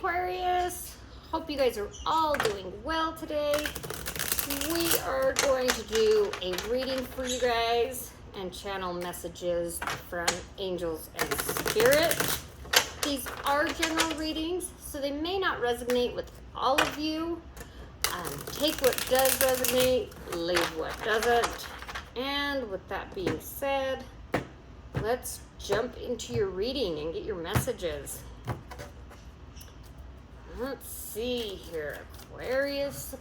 Aquarius. Hope you guys are all doing well today. We are going to do a reading for you guys and channel messages from angels and spirit. These are general readings, so they may not resonate with all of you. Take what does resonate, leave what doesn't. And with that being said, let's jump into your reading and get your messages. Let's see here. Aquarius.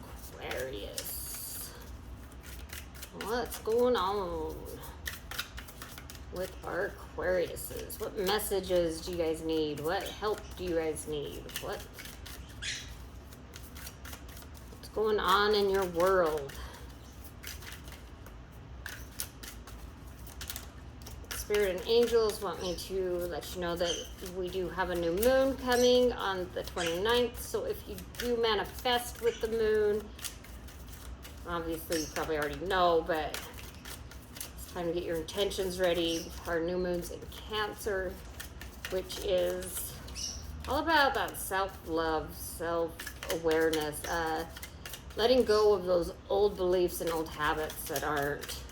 What's going on with our Aquariuses? What messages do you guys need? What help do you guys need? What's going on in your world? Spirit and angels want me to let you know that we do have a new moon coming on the 29th. So if you do manifest with the moon, obviously you probably already know, but it's time to get your intentions ready. Our new moon's in Cancer, which is all about that self-love, self-awareness, letting go of those old beliefs and old habits that aren't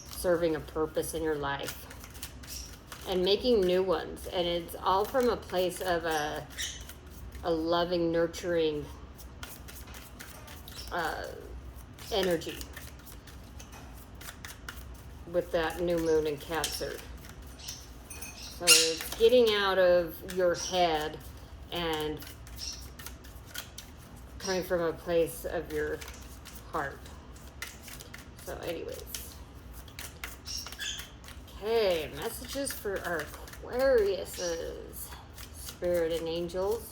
serving a purpose in your life and making new ones. And it's all from a place of a loving, nurturing energy with that new moon in Cancer. So it's getting out of your head and coming from a place of your heart. So anyways. Okay, messages for our Aquariuses, spirit and angels.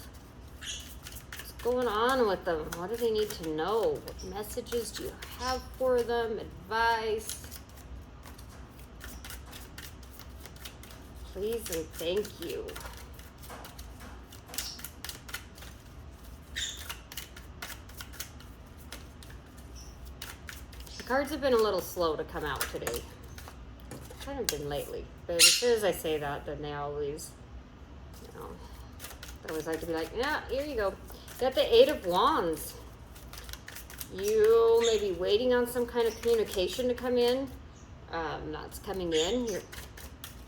What's going on with them? What do they need to know? What messages do you have for them? Advice? Please and thank you. The cards have been a little slow to come out today. Kind of been lately, but as soon as I say that, then they always, I always like to be like, yeah, here you go. Got the Eight of Wands. You may be waiting on some kind of communication to come in. That's coming in.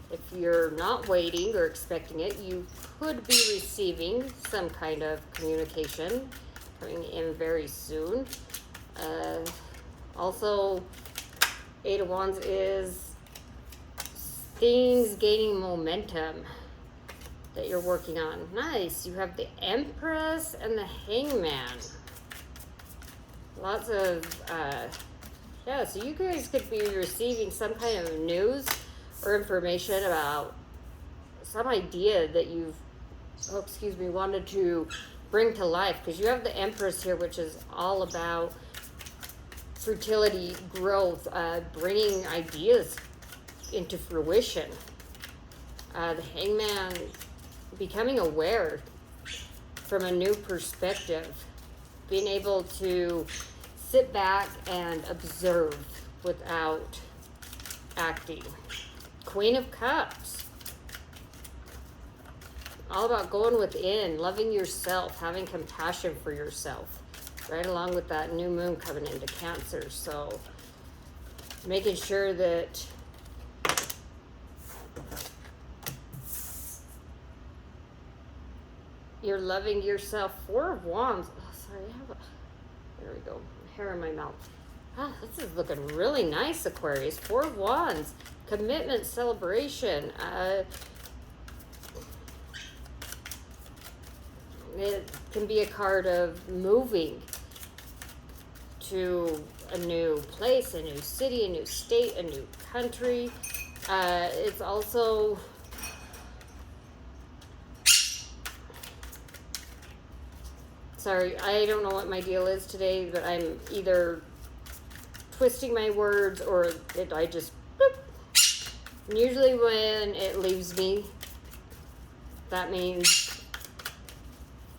If you're not waiting or expecting it, you could be receiving some kind of communication coming in very soon. Also, Eight of Wands is things gaining momentum that you're working on. Nice. You have the Empress and the Hangman. Lots of, so you guys could be receiving some kind of news or information about some idea that you've, wanted to bring to life. Because you have the Empress here, which is all about fertility, growth, bringing ideas into fruition. The Hangman becoming aware from a new perspective, being able to sit back and observe without acting. Queen of Cups, all about going within, loving yourself, having compassion for yourself, right along with that new moon coming into Cancer. So making sure that you're loving yourself. Four of Wands. Oh, sorry, there we go. Hair in my mouth. This is looking really nice, Aquarius. Four of Wands. Commitment, celebration. It can be a card of moving to a new place, a new city, a new state, a new country. It's also sorry, I don't know what my deal is today, but I'm either twisting my words or I just boop. And usually when it leaves me, that means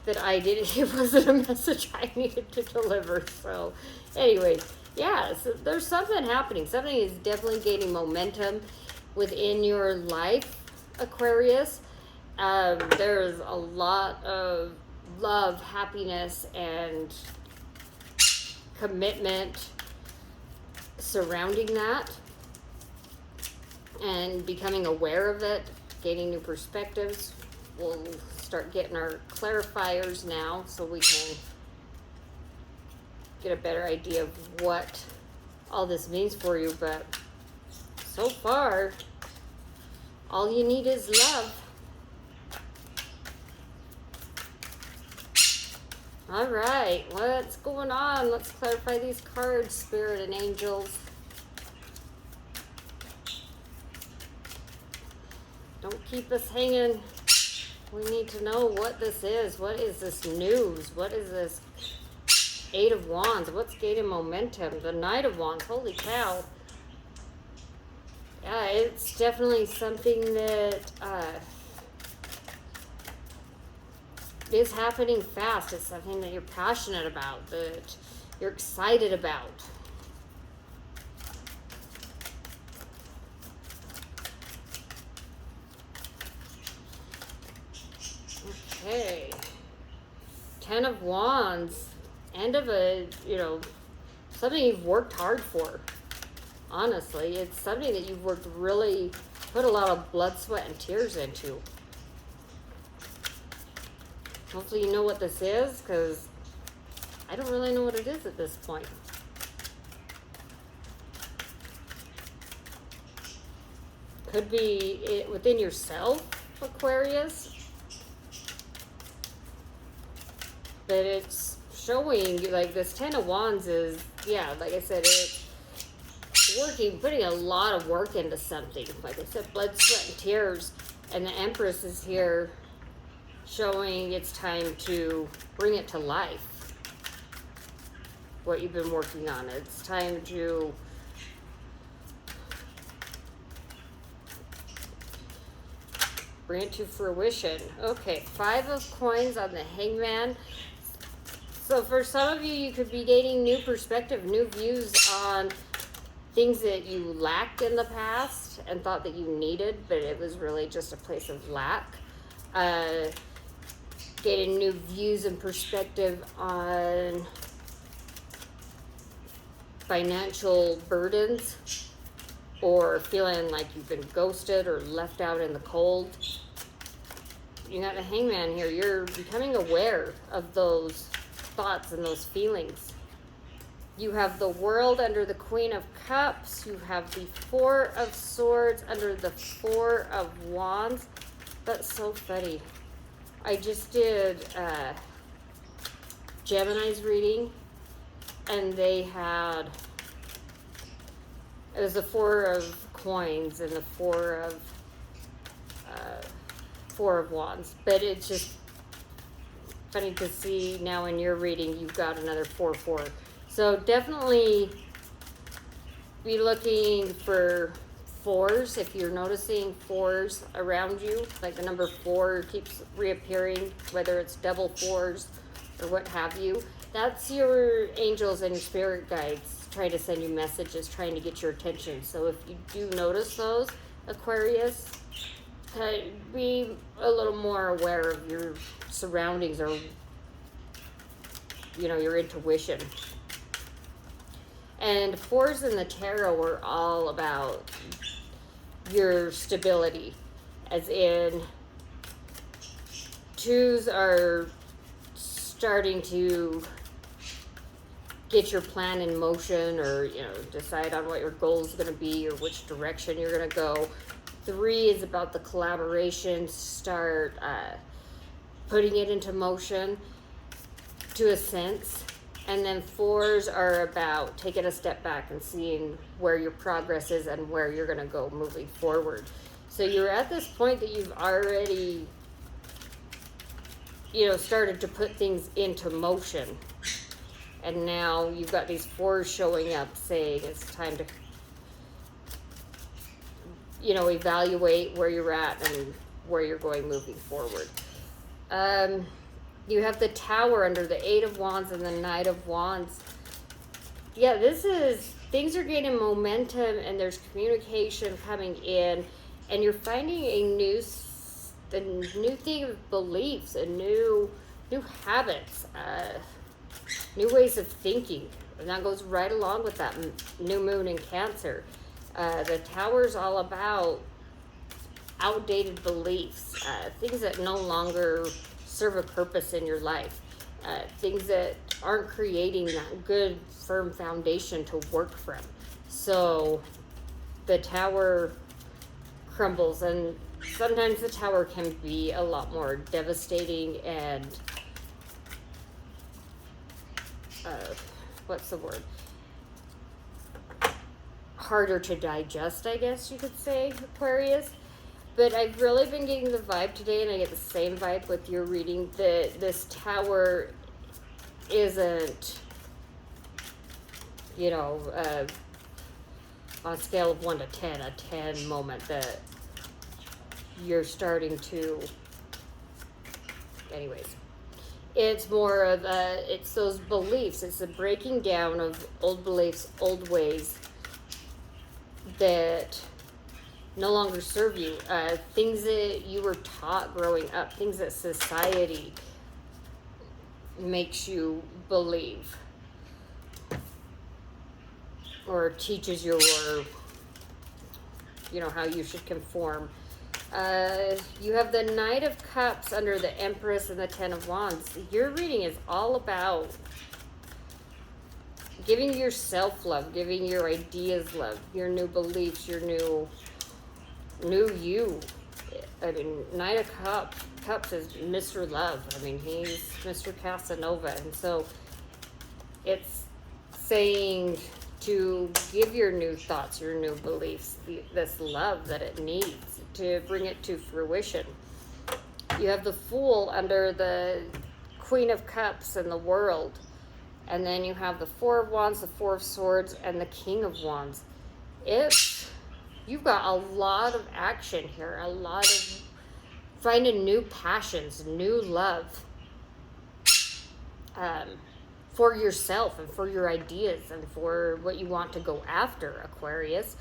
that it wasn't a message I needed to deliver. So anyway, yeah, so there's something happening. Something is definitely gaining momentum within your life, Aquarius. There's a lot of love, happiness, and commitment surrounding that, and becoming aware of it, gaining new perspectives. We'll start getting our clarifiers now so we can get a better idea of what all this means for you. But so far, all you need is love. All right, what's going on? Let's clarify these cards, Spirit and Angels. Don't keep us hanging. We need to know what this is. What is this news? What is this Eight of Wands? What's gaining momentum? The Knight of Wands. Holy cow. Yeah, it's definitely something that is happening fast. It's something that you're passionate about, that you're excited about. Okay. 10 of Wands. End of a, something you've worked hard for. Honestly, it's something that you've worked really, put a lot of blood, sweat, and tears into. Hopefully you know what this is, because I don't really know what it is at this point. Could be within yourself, Aquarius. But it's showing, like, this 10 of Wands is, yeah, like I said, it's working, putting a lot of work into something. Like I said, blood, sweat, and tears. And the Empress is here showing it's time to bring it to life. What you've been working on. It's time to bring it to fruition. Okay, 5 of Coins on the Hangman. So for some of you, you could be gaining new perspective, new views on things that you lacked in the past and thought that you needed, but it was really just a place of lack. Getting new views and perspective on financial burdens, or feeling like you've been ghosted or left out in the cold. You got the Hangman here. You're becoming aware of those thoughts and those feelings. You have the World under the Queen of Cups. You have the 4 of Swords under the 4 of Wands. That's so funny. I just did Gemini's reading, and they had, it was the 4 of Coins and the 4 of Wands. But it's just funny to see now in your reading you've got another 4. So definitely be looking for 4s if you're noticing 4s around you. Like the number 4 keeps reappearing, whether it's double 4s or what have you. That's your angels and your spirit guides trying to send you messages, trying to get your attention. So if you do notice those, Aquarius, be a little more aware of your surroundings, or your intuition. And 4s in the tarot are all about your stability, as in 2s are starting to get your plan in motion, or decide on what your goal is going to be or which direction you're going to go. 3 is about the collaboration, start putting it into motion to a sense. And then 4s are about taking a step back and seeing where your progress is and where you're going to go moving forward. So you're at this point that you've already, started to put things into motion. And now you've got these 4s showing up saying it's time to, evaluate where you're at and where you're going moving forward. You have the Tower under the 8 of Wands and the Knight of Wands. Yeah, things are gaining momentum, and there's communication coming in, and you're finding a new thing of beliefs, a new new habits, new ways of thinking. And that goes right along with that new moon in Cancer. The Tower's all about outdated beliefs, things that no longer serve a purpose in your life, things that aren't creating that good, firm foundation to work from. So the Tower crumbles, and sometimes the Tower can be a lot more devastating and what's the word? Harder to digest, I guess you could say, Aquarius. But I've really been getting the vibe today, and I get the same vibe with your reading, that this Tower isn't, you know, on a scale of 1 to 10, a 10 moment that you're starting to, anyways. It's more of it's those beliefs. It's the breaking down of old beliefs, old ways that no longer serve you. Things that you were taught growing up, things that society makes you believe or teaches you, or, you know, how you should conform. You have the Knight of Cups under the Empress and the Ten of Wands. Your reading is all about giving yourself love, giving your ideas love, your new beliefs, your new you. I mean, Knight of Cups is Mr. Love. I mean, he's Mr. Casanova. And so it's saying to give your new thoughts, your new beliefs, this love that it needs to bring it to fruition. You have the Fool under the Queen of Cups and the World. And then you have the Four of Wands, the Four of Swords, and the King of Wands. You've got a lot of action here, a lot of finding new passions, new love for yourself and for your ideas and for what you want to go after, Aquarius.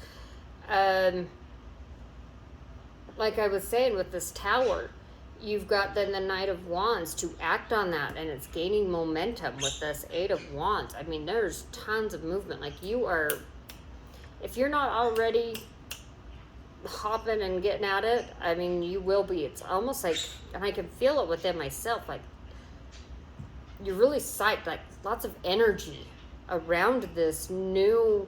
Like I was saying with this Tower, you've got then the Knight of Wands to act on that, and it's gaining momentum with this Eight of Wands. I mean, there's tons of movement. Like, you are, if you're not already hopping and getting at it, I mean, you will be. It's almost like, and I can feel it within myself, like, you're really psyched, like, lots of energy around this new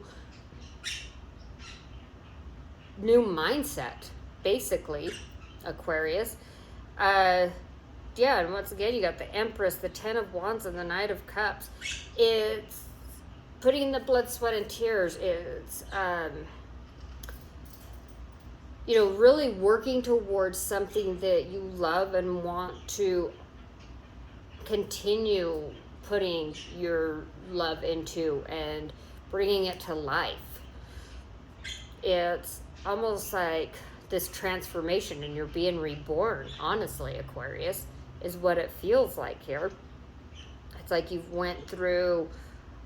mindset, basically, Aquarius. Yeah, and once again, you got the Empress, the Ten of Wands, and the Knight of Cups. It's putting in the blood, sweat, and tears. It's, you know, really working towards something that you love and want to continue putting your love into and bringing it to life. It's almost like this transformation, and you're being reborn, honestly, Aquarius, is what it feels like here. It's like you've went through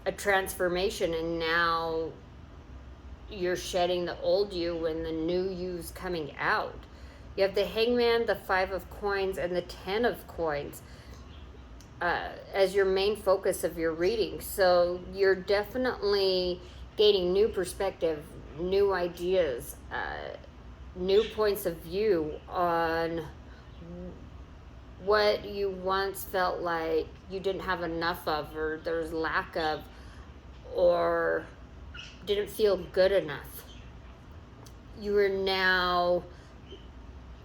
a transformation, and now you're shedding the old you and the new you's coming out. You have the Hangman, the Five of Coins, and the Ten of Coins as your main focus of your reading. So you're definitely gaining new perspective, new ideas, new points of view on what you once felt like you didn't have enough of, or there's lack of, or didn't feel good enough. You are now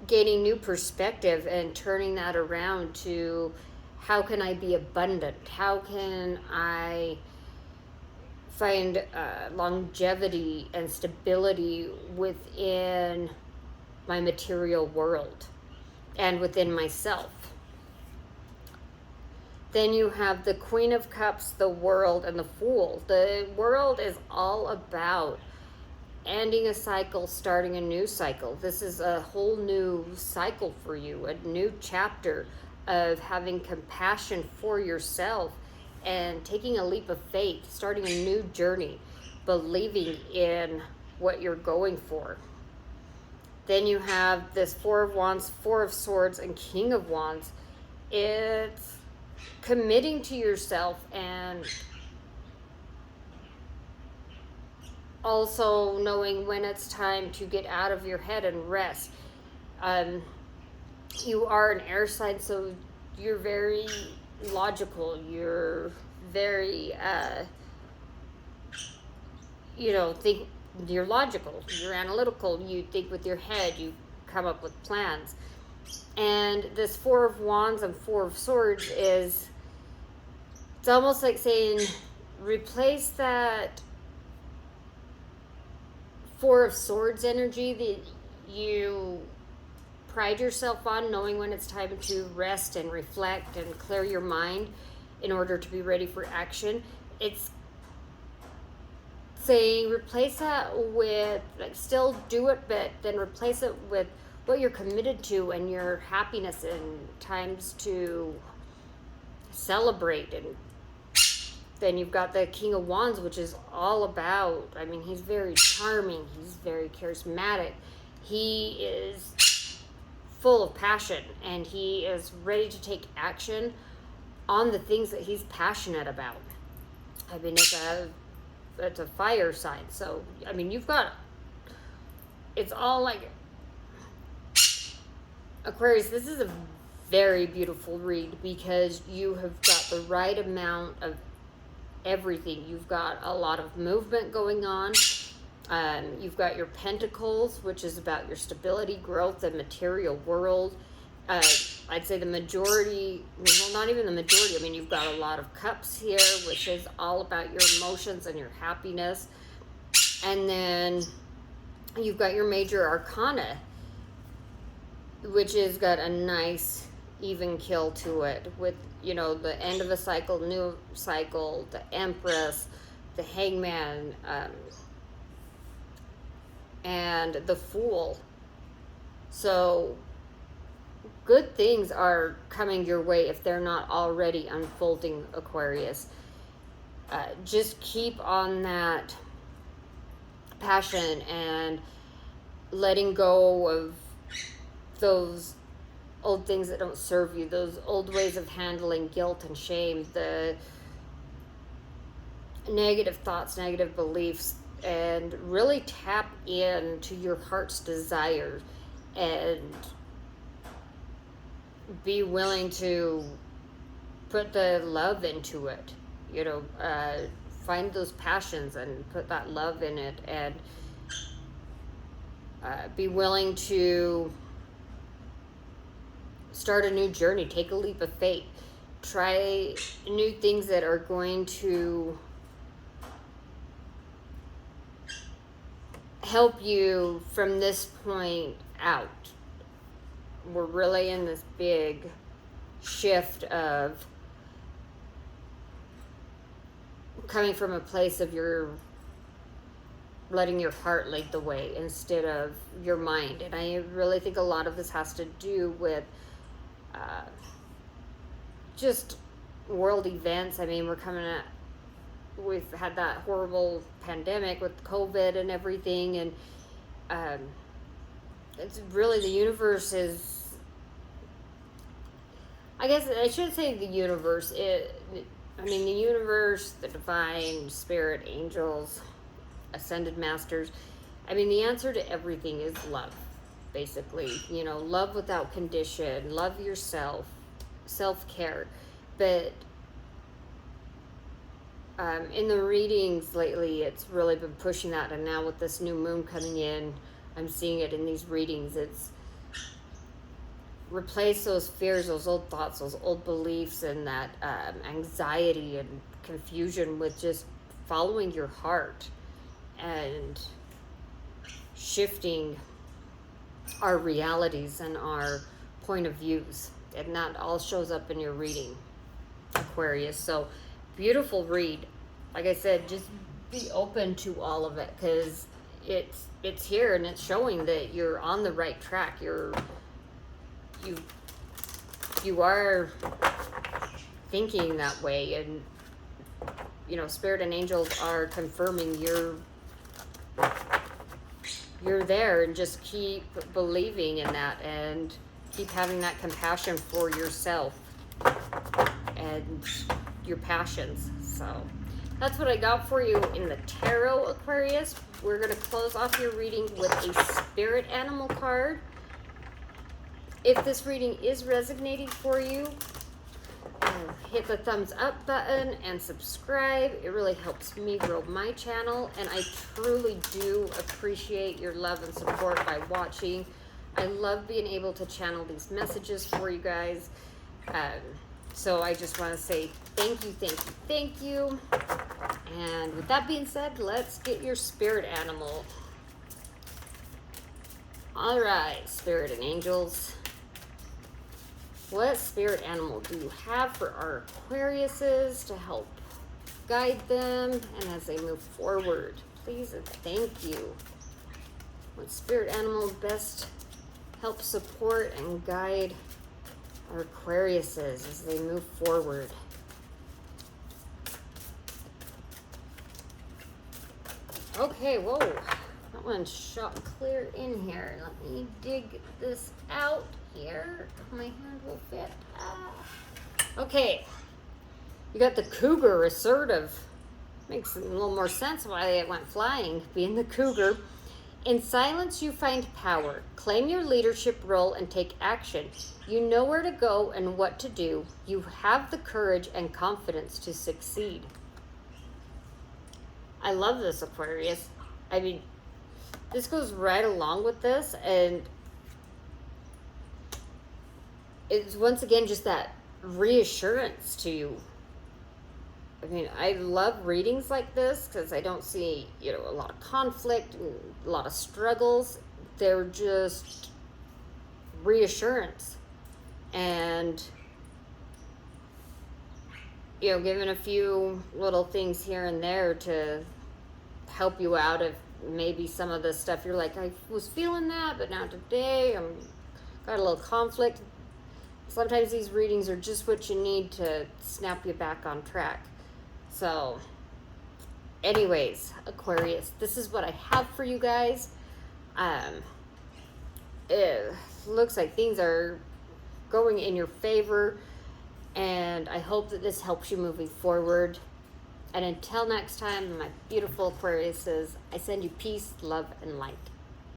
gaining new perspective and turning that around to, how can I be abundant? How can I find longevity and stability within my material world and within myself? Then you have the Queen of Cups, the World, and the Fool. The World is all about ending a cycle, starting a new cycle. This is a whole new cycle for you, a new chapter of having compassion for yourself and taking a leap of faith, starting a new journey, believing in what you're going for. Then you have this Four of Wands, Four of Swords, and King of Wands. It's committing to yourself, and also knowing when it's time to get out of your head and rest. You are an air sign, so you're very logical. You're very, think you're logical. You're analytical. You think with your head. You come up with plans. And this Four of Wands and Four of Swords it's almost like saying, replace that Four of Swords energy that you pride yourself on, knowing when it's time to rest and reflect and clear your mind in order to be ready for action. It's saying replace that with, like, still do it, but then replace it with what you're committed to and your happiness and times to celebrate. And then you've got the King of Wands, which is all about, he's very charming, he's very charismatic, he is full of passion, and he is ready to take action on the things that he's passionate about. It's a fire sign, so you've got, it's all like Aquarius. This is a very beautiful read because you have got the right amount of everything. You've got a lot of movement going on. You've got your Pentacles, which is about your stability, growth, and material world. I'd say the majority, well, not even the majority. You've got a lot of Cups here, which is all about your emotions and your happiness. And then you've got your Major Arcana, which has got a nice even kill to it with, the end of a cycle, new cycle, the Empress, the Hangman, and the Fool. So good things are coming your way if they're not already unfolding, Aquarius. Just keep on that passion and letting go of those old things that don't serve you, those old ways of handling guilt and shame, the negative thoughts, negative beliefs, and really tap into your heart's desire and be willing to put the love into it. Find those passions and put that love in it, and be willing to start a new journey, take a leap of faith, try new things that are going to help you from this point out. We're really in this big shift of coming from a place of your letting your heart lead the way instead of your mind. And I really think a lot of this has to do with just world events. We've had that horrible pandemic with COVID and everything, and it's really, the universe is, I guess I should say the universe, the universe, the divine, spirit, angels, ascended masters. The answer to everything is love, basically. Love without condition, love yourself, self-care. But in the readings lately, it's really been pushing that, and now with this new moon coming in, I'm seeing it in these readings. It's replace those fears, those old thoughts, those old beliefs, and that anxiety and confusion with just following your heart and shifting our realities and our point of views. And that all shows up in your reading, Aquarius. So beautiful read. Like I said, just be open to all of it, because it's here and it's showing that you're on the right track. You are thinking that way, and spirit and angels are confirming you're there, and just keep believing in that and keep having that compassion for yourself. and your passions. So that's what I got for you in the tarot, Aquarius. We're going to close off your reading with a spirit animal card. If this reading is resonating for you, hit the thumbs up button and subscribe. It really helps me grow my channel, and I truly do appreciate your love and support by watching. I love being able to channel these messages for you guys. So I just want to say thank you, thank you, thank you. And with that being said, let's get your spirit animal. All right, spirit and angels. What spirit animal do you have for our Aquariuses to help guide them and as they move forward? Please and thank you. What spirit animal best helps support and guide our Aquariuses as they move forward? Okay, whoa. That one shot clear in here. Let me dig this out here. My hand will fit. Okay. You got the cougar, assertive. Makes a little more sense why it went flying, being the cougar. In silence, you find power. Claim your leadership role and take action. You know where to go and what to do. You have the courage and confidence to succeed. I love this, Aquarius. I mean, this goes right along with this, and it's once again just that reassurance to you. I mean, I love readings like this because I don't see, you know, a lot of conflict and a lot of struggles. They're just reassurance. And, you know, given a few little things here and there to help you out of maybe some of the stuff you're like, I was feeling that, but now today I'm got a little conflict. Sometimes these readings are just what you need to snap you back on track. So, anyways, Aquarius, this is what I have for you guys. It looks like things are going in your favor, and I hope that this helps you moving forward. And until next time, my beautiful Aquariuses, I send you peace, love, and light.